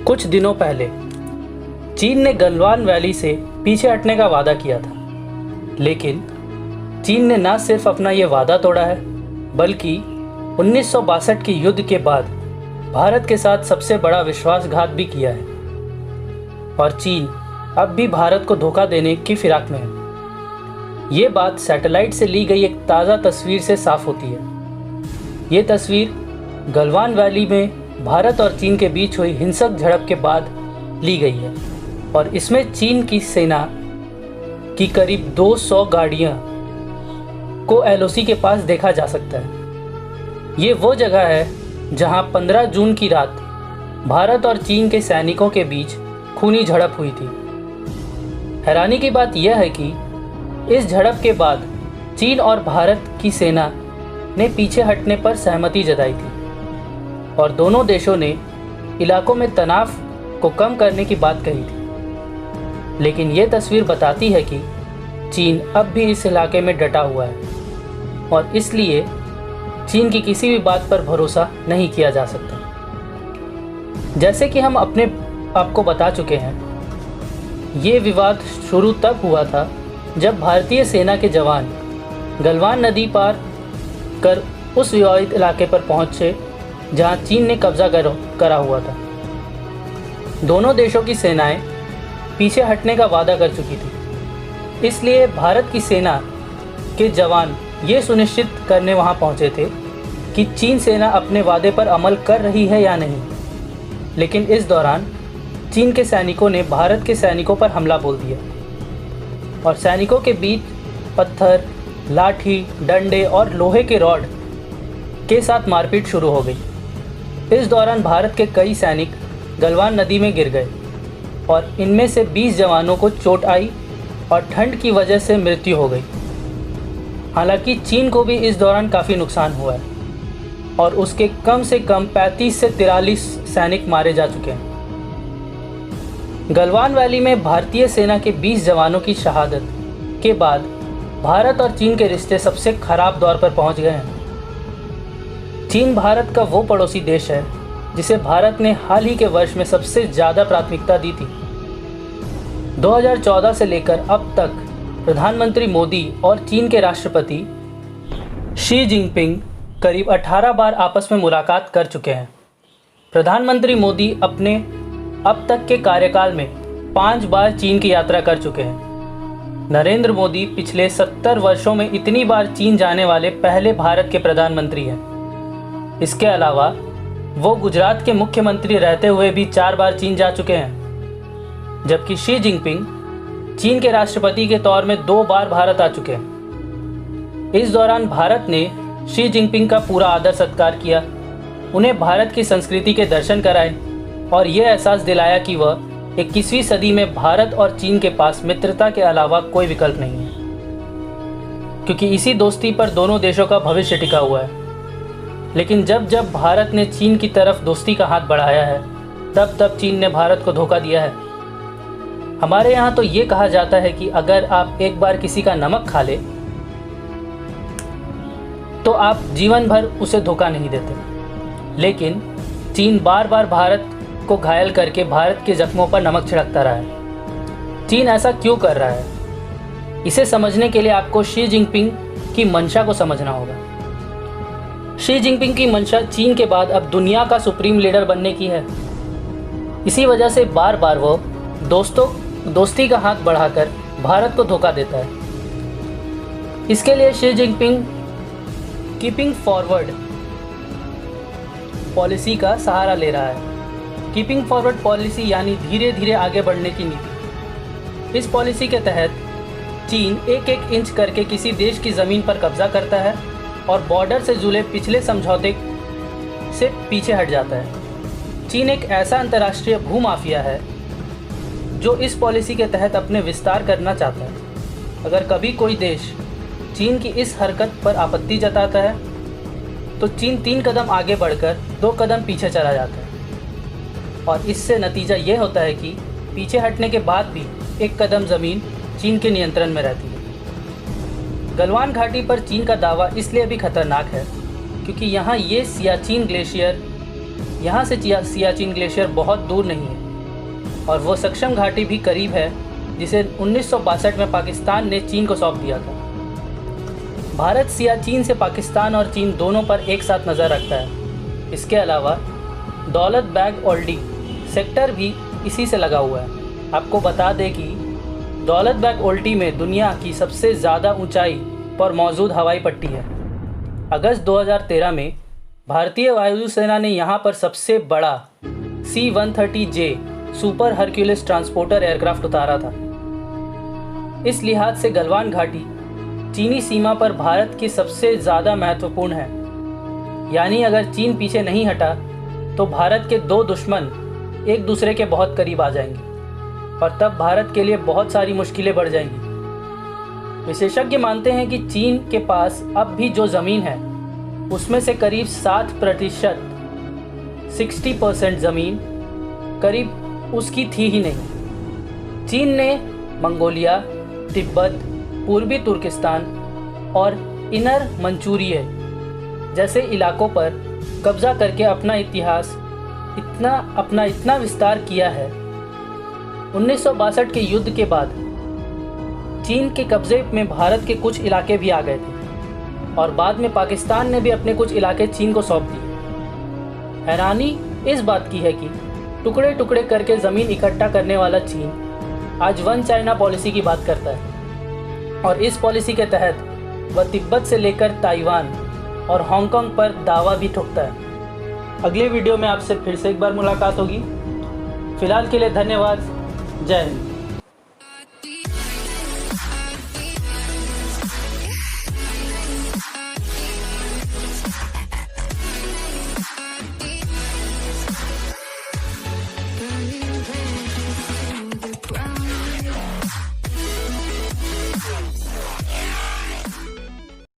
कुछ दिनों पहले चीन ने गलवान वैली से पीछे हटने का वादा किया था, लेकिन चीन ने न सिर्फ अपना ये वादा तोड़ा है, बल्कि 1962 के युद्ध के बाद भारत के साथ सबसे बड़ा विश्वासघात भी किया है। और चीन अब भी भारत को धोखा देने की फिराक में है। ये बात सैटेलाइट से ली गई एक ताज़ा तस्वीर से साफ होती है। ये तस्वीर गलवान वैली में भारत और चीन के बीच हुई हिंसक झड़प के बाद ली गई है, और इसमें चीन की सेना की करीब 200 गाड़ियां को एलओसी के पास देखा जा सकता है। ये वो जगह है जहां 15 जून की रात भारत और चीन के सैनिकों के बीच खूनी झड़प हुई थी। हैरानी की बात यह है कि इस झड़प के बाद चीन और भारत की सेना ने पीछे हटने पर सहमति जताई थी, और दोनों देशों ने इलाकों में तनाव को कम करने की बात कही थी। लेकिन ये तस्वीर बताती है कि चीन अब भी इस इलाके में डटा हुआ है, और इसलिए चीन की किसी भी बात पर भरोसा नहीं किया जा सकता। जैसे कि हम अपने आपको बता चुके हैं, ये विवाद शुरू तब हुआ था जब भारतीय सेना के जवान गलवान नदी पार कर उस विवादित इलाके पर पहुंचे जहां चीन ने कब्जा करा हुआ था। दोनों देशों की सेनाएं पीछे हटने का वादा कर चुकी थी, इसलिए भारत की सेना के जवान ये सुनिश्चित करने वहां पहुंचे थे कि चीन सेना अपने वादे पर अमल कर रही है या नहीं। लेकिन इस दौरान चीन के सैनिकों ने भारत के सैनिकों पर हमला बोल दिया, और सैनिकों के बीच पत्थर, लाठी, डंडे और लोहे के रॉड के साथ मारपीट शुरू हो गई। इस दौरान भारत के कई सैनिक गलवान नदी में गिर गए, और इनमें से 20 जवानों को चोट आई और ठंड की वजह से मृत्यु हो गई। हालांकि चीन को भी इस दौरान काफ़ी नुकसान हुआ है, और उसके कम से कम 35 से 43 सैनिक मारे जा चुके हैं। गलवान वैली में भारतीय सेना के 20 जवानों की शहादत के बाद भारत और चीन के रिश्ते सबसे खराब दौर पर पहुंच गए हैं। चीन भारत का वो पड़ोसी देश है जिसे भारत ने हाल ही के वर्ष में सबसे ज़्यादा प्राथमिकता दी थी। 2014 से लेकर अब तक प्रधानमंत्री मोदी और चीन के राष्ट्रपति शी जिनपिंग करीब 18 बार आपस में मुलाकात कर चुके हैं। प्रधानमंत्री मोदी अपने अब तक के कार्यकाल में 5 बार चीन की यात्रा कर चुके हैं। नरेंद्र मोदी पिछले 70 वर्षों में इतनी बार चीन जाने वाले पहले भारत के प्रधानमंत्री हैं। इसके अलावा वो गुजरात के मुख्यमंत्री रहते हुए भी 4 बार चीन जा चुके हैं, जबकि शी जिनपिंग चीन के राष्ट्रपति के तौर में 2 बार भारत आ चुके हैं। इस दौरान भारत ने शी जिनपिंग का पूरा आदर सत्कार किया, उन्हें भारत की संस्कृति के दर्शन कराए, और ये एहसास दिलाया कि वह 21वीं सदी में भारत और चीन के पास मित्रता के अलावा कोई विकल्प नहीं है, क्योंकि इसी दोस्ती पर दोनों देशों का भविष्य टिका हुआ है। लेकिन जब जब भारत ने चीन की तरफ दोस्ती का हाथ बढ़ाया है, तब तब चीन ने भारत को धोखा दिया है। हमारे यहाँ तो ये कहा जाता है कि अगर आप एक बार किसी का नमक खा ले तो आप जीवन भर उसे धोखा नहीं देते। लेकिन चीन बार बार भारत को घायल करके भारत के जख्मों पर नमक छिड़कता रहा है। चीन ऐसा क्यों कर रहा है, इसे समझने के लिए आपको शी जिनपिंग की मंशा को समझना होगा। शी जिनपिंग की मंशा चीन के बाद अब दुनिया का सुप्रीम लीडर बनने की है। इसी वजह से बार बार वो दोस्ती का हाथ बढ़ाकर भारत को धोखा देता है। इसके लिए Xi Jinping keeping forward policy का सहारा ले रहा है। कीपिंग फॉरवर्ड पॉलिसी यानी धीरे धीरे आगे बढ़ने की नीति। इस पॉलिसी के तहत चीन एक एक इंच करके किसी देश की ज़मीन पर कब्जा करता है और बॉर्डर से जुड़े पिछले समझौते से पीछे हट जाता है। चीन एक ऐसा अंतर्राष्ट्रीय भूमाफिया है जो इस पॉलिसी के तहत अपने विस्तार करना चाहता है। अगर कभी कोई देश चीन की इस हरकत पर आपत्ति जताता है तो चीन 3 कदम आगे बढ़कर 2 कदम पीछे चला जाता है, और इससे नतीजा ये होता है कि पीछे हटने के बाद भी 1 कदम ज़मीन चीन के नियंत्रण में रहती है। गलवान घाटी पर चीन का दावा इसलिए भी खतरनाक है क्योंकि यहाँ ये सियाचिन ग्लेशियर यहाँ से सियाचिन ग्लेशियर बहुत दूर नहीं है और वो सक्षम घाटी भी करीब है, जिसे 1962 में पाकिस्तान ने चीन को सौंप दिया था। भारत सियाचिन से पाकिस्तान और चीन दोनों पर एक साथ नज़र रखता है। इसके अलावा दौलत बेग ओल्डी सेक्टर भी इसी से लगा हुआ है। आपको बता दें कि दौलत बेग ओल्डी में दुनिया की सबसे ज़्यादा ऊंचाई पर मौजूद हवाई पट्टी है। अगस्त 2013 में भारतीय वायुसेना ने यहाँ पर सबसे बड़ा C-130J super Hercules transporter aircraft उतारा था। इस लिहाज से गलवान घाटी चीनी सीमा पर भारत की सबसे ज़्यादा महत्वपूर्ण है। यानी अगर चीन पीछे नहीं हटा तो भारत के दो दुश्मन एक दूसरे के बहुत करीब आ जाएंगे और तब भारत के लिए बहुत सारी मुश्किलें बढ़ जाएंगी। विशेषज्ञ मानते हैं कि चीन के पास अब भी जो ज़मीन है उसमें से करीब 60% 60% ज़मीन करीब उसकी थी ही नहीं। चीन ने मंगोलिया, तिब्बत, पूर्वी तुर्किस्तान और इनर मंचूरिया जैसे इलाकों पर कब्जा करके अपना इतिहास इतना विस्तार किया है। 1962 के युद्ध के बाद चीन के कब्जे में भारत के कुछ इलाके भी आ गए थे और बाद में पाकिस्तान ने भी अपने कुछ इलाके चीन को सौंप दिए। हैरानी इस बात की है कि टुकड़े टुकड़े करके ज़मीन इकट्ठा करने वाला चीन आज वन चाइना पॉलिसी की बात करता है और इस पॉलिसी के तहत वह तिब्बत से लेकर ताइवान और हांगकांग पर दावा भी ठोकता है। अगले वीडियो में आपसे फिर से एक बार मुलाकात होगी। फिलहाल के लिए धन्यवाद। जय हिंद।